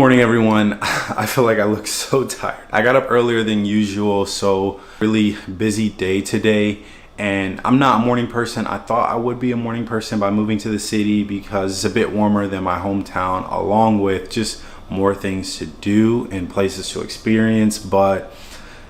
morning, everyone. I feel like I look so tired. I got up earlier than usual, so really busy day today. And I'm not a morning person. I thought I would be a morning person by moving to the city because it's a bit warmer than my hometown, along with just more things to do and places to experience. But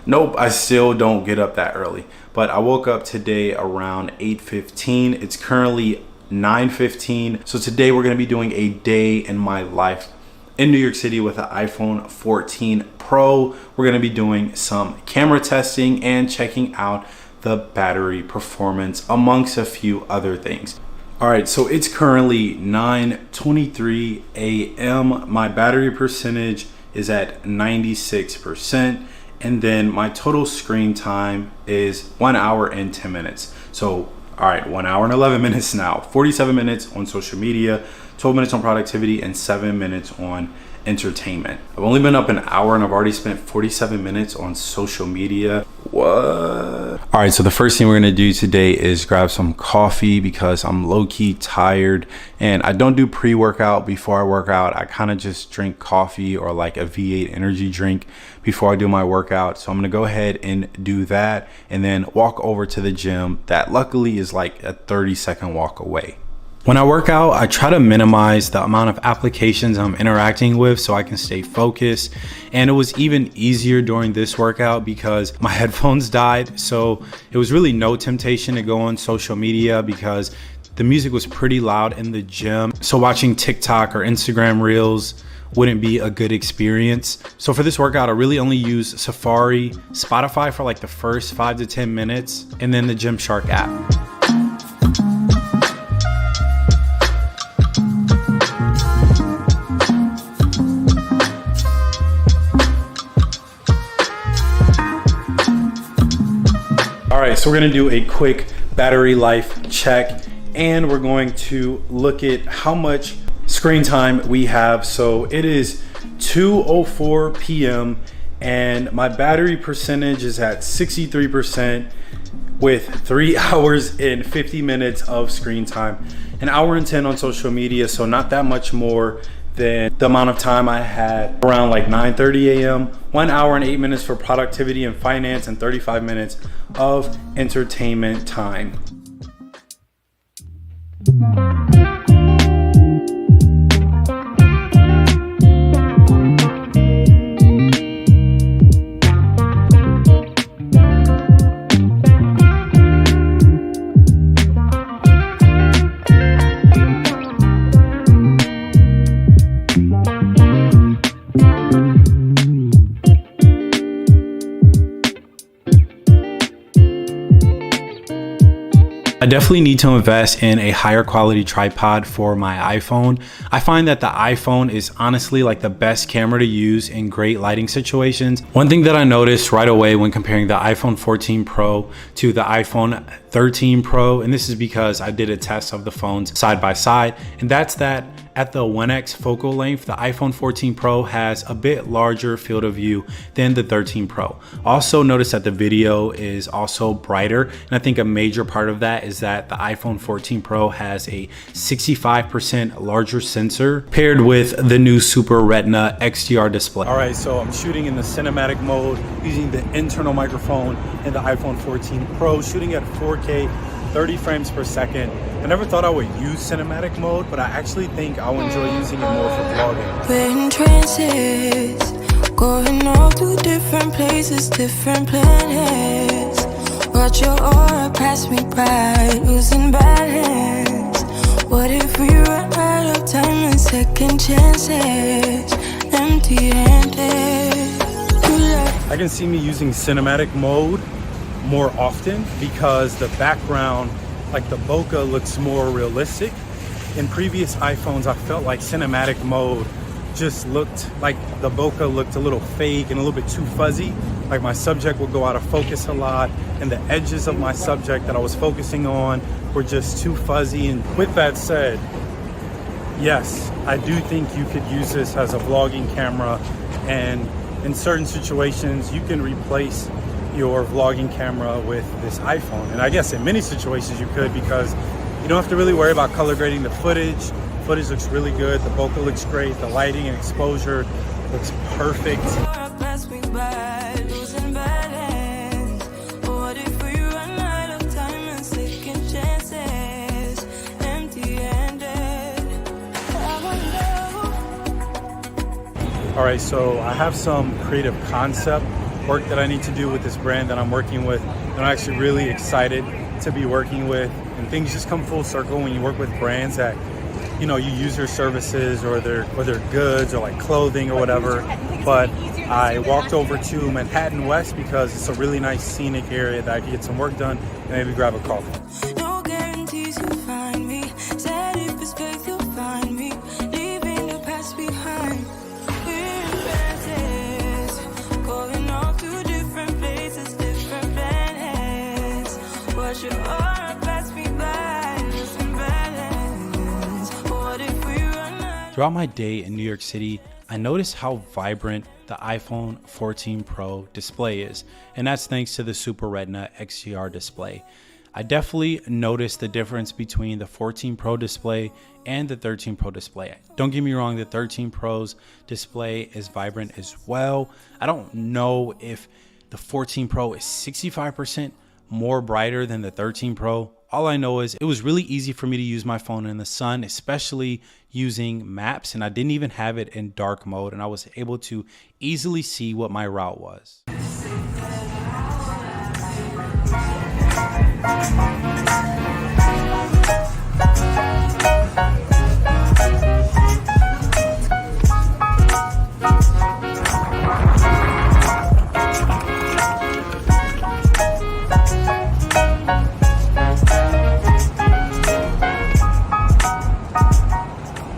nope, I still don't get up that early. But I woke up today around 8:15. It's currently 9:15. So today we're gonna be doing a day in my life in New York City with an iPhone 14 Pro. We're gonna be doing some camera testing and checking out the battery performance, amongst a few other things. All right, so it's currently 9:23 a.m. My battery percentage is at 96%. And then my total screen time is 1 hour and 10 minutes. So, all right, 1 hour and 11 minutes now. 47 minutes on social media, 12 minutes on productivity, and 7 minutes on entertainment. I've only been up an hour and I've already spent 47 minutes on social media. What? All right, so the first thing we're gonna do today is grab some coffee because I'm low-key tired and I don't do pre-workout before I work out. I kind of just drink coffee or like a V8 energy drink before I do my workout. So I'm gonna go ahead and do that and then walk over to the gym that luckily is like a 30-second walk away. When I work out, I try to minimize the amount of applications I'm interacting with so I can stay focused. And it was even easier during this workout because my headphones died. So it was really no temptation to go on social media because the music was pretty loud in the gym. So watching TikTok or Instagram Reels wouldn't be a good experience. So for this workout, I really only use Safari, Spotify for like the first 5 to 10 minutes, and then the Gymshark app. All right, so we're gonna do a quick battery life check and we're going to look at how much screen time we have. So it is 2:04 p.m. and my battery percentage is at 63% with 3 hours and 50 minutes of screen time, an hour and 10 on social media. So not that much more than the amount of time I had around like 9:30 a.m. 1 hour and 8 minutes for productivity and finance and 35 minutes of entertainment time. I definitely need to invest in a higher quality tripod for my iPhone. I find that the iPhone is honestly like the best camera to use in great lighting situations. One thing that I noticed right away when comparing the iPhone 14 Pro to the iPhone 13 Pro, and this is because I did a test of the phones side by side, and that's that at the 1x focal length, the iPhone 14 Pro has a bit larger field of view than the 13 Pro. Also notice that the video is also brighter, and I think a major part of that is that the iPhone 14 Pro has a 65% larger sensor paired with the new Super Retina XDR display. All right, so I'm shooting in the cinematic mode using the internal microphone in the iPhone 14 Pro, shooting at 4K, 30 frames per second. I never thought I would use cinematic mode, but I actually think I'll enjoy using it more for vlogging. We're in trances, going all to different places, different planets. Watch your aura pass me by, losing balance. What if we run out of time and second chances, empty-handed? I can see me using cinematic mode more often because the background, like the bokeh, looks more realistic. In previous iPhones, I felt like cinematic mode just looked like the bokeh looked a little fake and a little bit too fuzzy. Like my subject would go out of focus a lot and the edges of my subject that I was focusing on were just too fuzzy. And with that said, yes, I do think you could use this as a vlogging camera, and in certain situations you can replace your vlogging camera with this iPhone. And I guess in many situations you could, because you don't have to really worry about color grading the footage. Footage looks really good. The bokeh looks great. The lighting and exposure looks perfect. Pass me by, losing balance. What if we run out of time and second chances? Empty-handed. All right, so I have some creative concept work that I need to do with this brand that I'm working with, and I'm actually really excited to be working with. And things just come full circle when you work with brands that, you know, you use their services or their goods or like clothing or whatever. But I walked over to Manhattan West because it's a really nice scenic area that I could get some work done and maybe grab a coffee. No guarantees you'll find me. Said if it's faith you'll find me. Leaving the past behind. We're advances. Going off to different places, different planets. Watch your aura pass me by. Losing balance. What if we run out? Throughout my day in New York City, I noticed how vibrant the iPhone 14 Pro display is, and that's thanks to the Super Retina XDR display. I definitely noticed the difference between the 14 Pro display and the 13 Pro display. Don't get me wrong, the 13 Pro's display is vibrant as well. I don't know if the 14 Pro is 65% more brighter than the 13 Pro. All I know is it was really easy for me to use my phone in the sun, especially using maps, and I didn't even have it in dark mode, and I was able to easily see what my route was.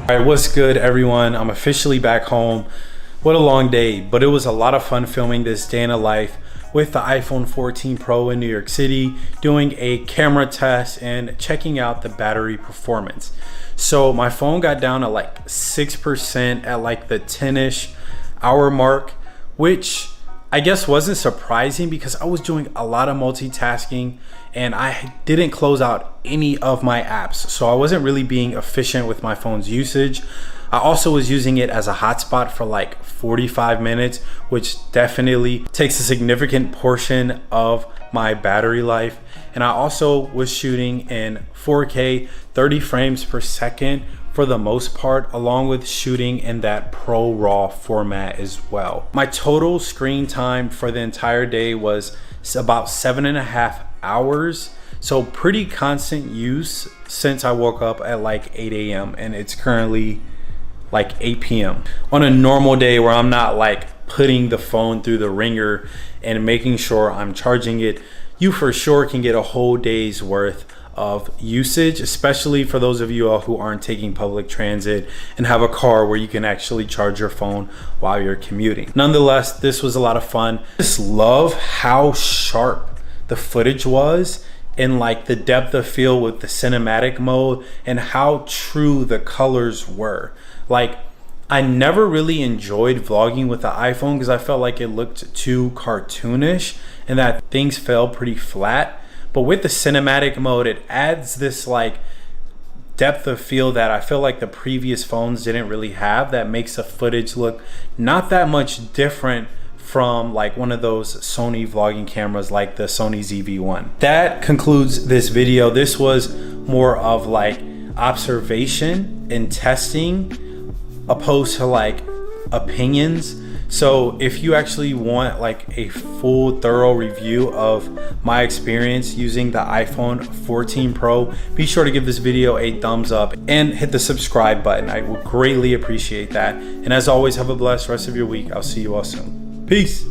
All right, what's good, everyone? I'm officially back home. What a long day, but it was a lot of fun filming this day in the life with the iPhone 14 Pro in New York City, doing a camera test and checking out the battery performance. So my phone got down to like 6% at like the 10-ish hour mark, which I guess wasn't surprising because I was doing a lot of multitasking and I didn't close out any of my apps. So I wasn't really being efficient with my phone's usage. I also was using it as a hotspot for like 45 minutes, which definitely takes a significant portion of my battery life. And I also was shooting in 4K 30 frames per second for the most part, along with shooting in that Pro RAW format as well. My total screen time for the entire day was about 7.5 hours. So pretty constant use since I woke up at like 8 a.m. and it's currently like 8 p.m. On a normal day where I'm not like putting the phone through the ringer and making sure I'm charging it, you for sure can get a whole day's worth of usage, especially for those of you who aren't taking public transit and have a car where you can actually charge your phone while you're commuting. Nonetheless, this was a lot of fun. I just love how sharp the footage was and like the depth of field with the cinematic mode and how true the colors were. Like, I never really enjoyed vlogging with the iPhone because I felt like it looked too cartoonish and that things fell pretty flat. But with the cinematic mode, it adds this like depth of field that I feel like the previous phones didn't really have, that makes the footage look not that much different from like one of those Sony vlogging cameras like the Sony ZV-1. That concludes this video. This was more of like observation and testing opposed to like opinions. So if you actually want like a full thorough review of my experience using the iPhone 14 Pro, be sure to give this video a thumbs up and hit the subscribe button. I would greatly appreciate that. And as always, have a blessed rest of your week. I'll see you all soon. Peace.